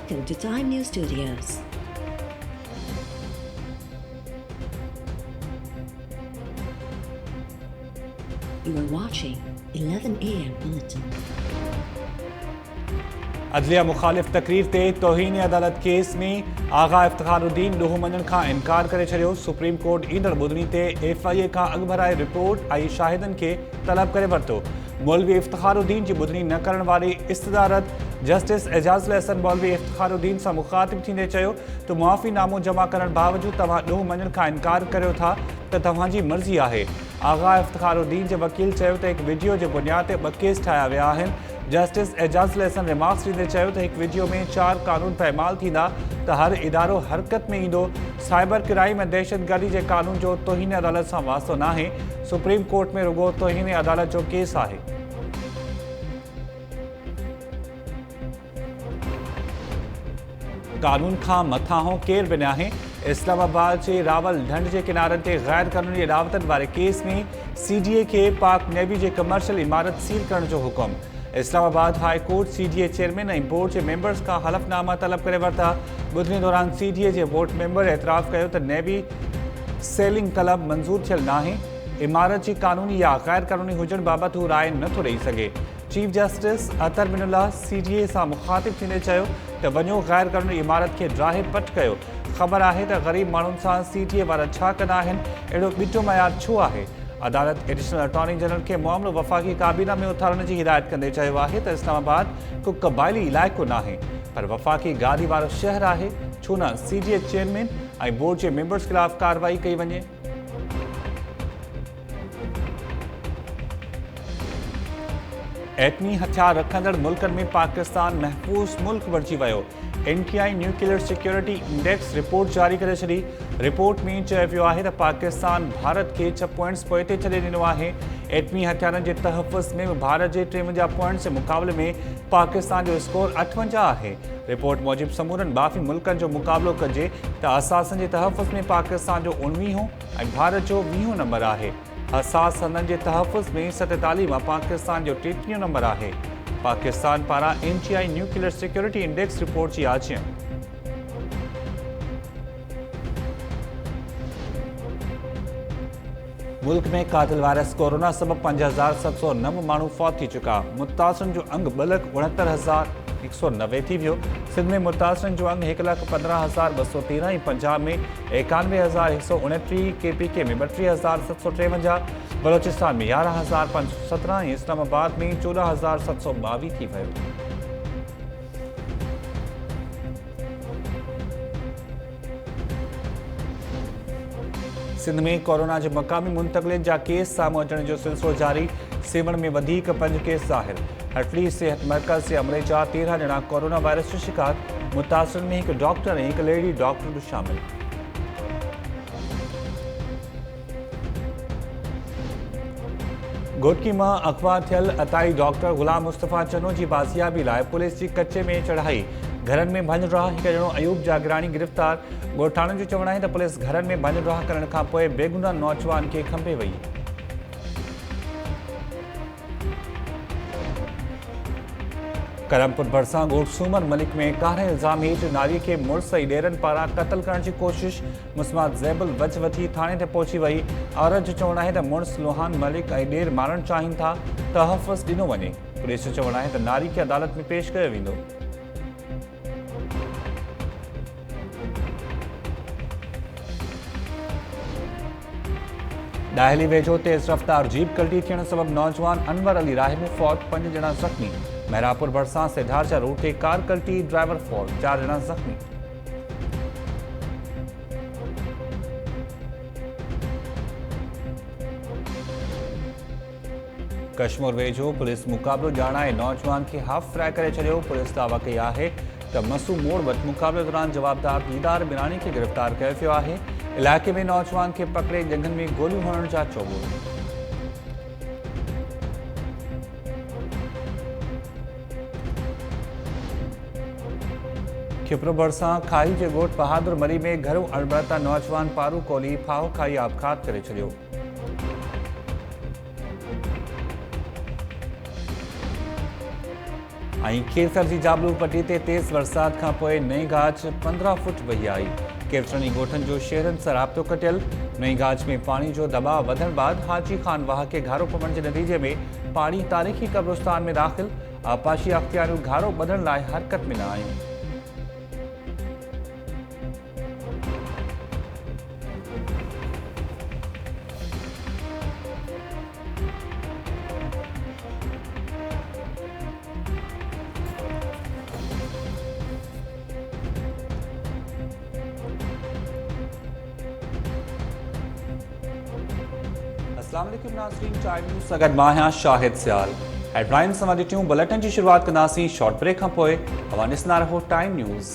Welcome to Time News Studios. You are watching 11 a.m. Bulletin. अदलिया मुखालिफ तकरीर ते तौहीन अदालत केस में आगा इफ्तिखारुद्दीन ॾोहो मञण खां इनकार करे छॾियो। सुप्रीम कोर्ट ईंदड़ ॿुधणी ते FIA खां अॻु भराए रिपोर्ट ऐं शाहिदनि खे तलब करे वरितो। मौलवी इफ्तिखारुद्दीन जी ॿुधणी न करण वारी इस्तदारत जस्टिस एजाज़ुल अहसन मौलवी इफ्तिखारुद्दीन सां मुखातिब थींदे चयो त मुआफ़ीनामो जमा करण बावजूदि तव्हां ॾोहो मञण खां इनकार करियो था त तव्हांजी मर्ज़ी आहे। आगा इफ्तिखारुद्दीन जे वकील चयो त हिकु वीडियो जे बुनियाद ते 2 केस ठाहिया विया आहिनि। जस्टिस एजाज़ुल अहसन रिमार्क्स ॾींदे चयो त हिकु वीडियो में 4 कानून पैमाल थींदा त हर इदारो हरकत में ईंदो। साइबर क्राइम ऐं दहशतगर्दी जे कानून जो तौहीन अदालत सां वास्तो नाहे। सुप्रीम कोर्ट में रुगो तौहीन अदालत जो केस आहे। कानून खां मथां हो केर बि नाहे। इस्लामाबाद जे रावल ढंढ जे किनारनि ते गैर कानूनी अदावतनि वारे केस में CDA खे पाक नेवी जे कमर्शियल इमारत सील करण जो हुकुम। Islamabad high court CDA chairman ऐं बोर्ड जे मेंबर्स खां हलफनामा तलब करे वरिता। ॿुधणी दौरान CDA जे बोर्ड मेंबर एतराफ़ कयो त नेवी सेलिंग क्लब मंज़ूर थियल नाहे। इमारत जी कानूनी या गैर कानूनी हुजण बाबति हू राय नथो ॾेई सघे। चीफ जस्टिस अतर मिनुल्लाह CDA सां मुखातिब थींदे चयो त वञो गैर कानूनी इमारत खे ड्राहे पट कयो। ख़बर आहे त ग़रीब माण्हुनि सां CDA वारा छा कंदा आहिनि, अहिड़ो ॿिटो मयार छो आहे। अदालत एडिशनल अटॉर्नी जनरल खे मामिलो वफ़ाक़ी काबीना में उथारण जी हिदायत कंदे चयो आहे त इस्लामाबाद को क़बाइली इलाइक़ो नाहे पर वफ़ाक़ी गादी वारो शहर आहे। छो न CDA चेयरमैन ऐं बोर्ड जे मेंबर्स ख़िलाफ़ कार्रवाई कई वञे। एटमी हथियार रखंदड़ मुल्कनि में पाकिस्तान महफूज़ मुल्क बणिजी वियो। NTI nuclear security index report जारी करे छॾी। रिपोर्ट में चयो वियो आहे त पाकिस्तान भारत खे 6 पॉइंट्स पोइते छॾे ॾिनो आहे। एटमी हथियारनि जे तहफ़ुज़ में भारत जे 53 पॉइंट्स जे मुक़ाबले में पाकिस्तान जो स्कोर 58 आहे। रिपोर्ट मूजिबि समूरनि बाक़ी मुल्कनि जो मुक़ाबिलो कजे त असासनि जे तहफ़ुज़ में पाकिस्तान जो 19हों ऐं भारत जो 20हों नंबर आहे। हसास संदनि जे तहफ़ुज़ में 47 मां पाकिस्तान जो 33 नंबर आहे। पाकिस्तान पारां NTI nuclear security index report जी आजियां। मुल्क में कातिल वायरस कोरोना सबब 5,709 माण्हू फौत थी चुका। मुतासिरनि जो अंग 2,69,190 थी वियो। सिंध में मुतासिरनि जो अंग 1,15,213 ऐं पंजाब में 91,129, KPK में 32,753, बलोचिस्तान में 11,517 ऐं इस्लामाबाद में 14,722 थी वियो। सिंध में कोरोना जे मक़ामी मुंतक़िलिन जा केस साम्हूं अचण जो सिलसिलो जारी। सेवण में वधीक 5 केस ज़ाहिर। हटली सिहत मर्कज़ जे अमले जा 13 ॼणा कोरोना वायरस जो शिकार। मुतासिरनि में हिकु डॉक्टर ऐं हिकु लेडी डॉक्टर बि शामिल। घोटकी मां अगवा थियल अताई डॉक्टर गुलाम मुस्तफ़ा चनो जी बाज़ियाबी लाइ पुलिस जी कचे में चढ़ाई। घरनि में भञ रहा हिकु ॼणो अयूब जागरानी गिरफ़्तार। ॻोठाणनि जो चवणु आहे त पुलिस घरनि में भञ रहा करण खां पोइ बेगुनाह नौजवान खे खंभे वई। करमपुर भरिसां ॻोठ सूमर मलिक में कारे इल्ज़ाम हेठि नारीअ खे मुड़ुस ऐं ॾेरनि पारां क़त्ल करण जी कोशिश। मुस्मात ज़ैबुल वच वठी थाणे ते पहुची वई। औरत जो चवणु आहे त मुड़ुस लोहान मलिक ऐं ॾेर मारणु चाहिनि था। तहफ़ुज़ ॾिनो वञे। पुलिस जो चवणु आहे त नारी खे अदालत में पेश कयो वेंदो। डाहली वेझो तेज़ रफ़्तार जीप कल्टी थियण सबब नौजवान अनवर अली राह में फौत, 5 ॼणा ज़ख़्मी। महरापुर भरिसां सिधारचा रूट ते कार कल्टी, ड्राइवर फौत, 4 ॼणा ज़ख़्मी। कश्मीर वेझो पुलिस मुक़ाबिलो ॼाणाए नौजवान खे हाफ फ्राए करे छॾियो। पुलिस दावा कई आहे त मसू मोड़ वटि मुक़ाबिले दौरान जवाबदार दीदार बिरानी खे गिरफ़्तार कयो वियो आहे। इलाइक़े में नौजवान खे पकड़े जंगनि में गोलियूं हणण जा चोबूर। खिपरो भरिसां खाई जे ॻोठ बहादुर मरी में घरों अणबड़ता नौजवान पारू कोली फाहो खाई आपघात करे छॾियो। खेसर जी जाबलू पट्टी ते तेज़ बरसात खां पोइ नई गाज 15 फुट वही आई। केतिरनि ॻोठनि जो शहरनि सां राब्तो कटियल। नई गाज में पानी जो दबाव वधण बाद हाजी खान वाह के घारो पवण के नतीजे में पानी तारीख़ी कब्रिस्तान में दाख़िल। आपाशी अख्तियारियूं घारो ॿधण लाइ हरकत में न आहियूं। अस्सलाम वालेकुम नाज़रीन, टाइम न्यूज़ सां गॾु मां आहियां शाहिद सियाल। हेडलाइन्स सां ॾिठियूं बुलेटिन जी शुरूआत कंदासीं शॉर्ट ब्रेक खां पोइ। तव्हां ॾिसंदा रहो टाइम न्यूज़।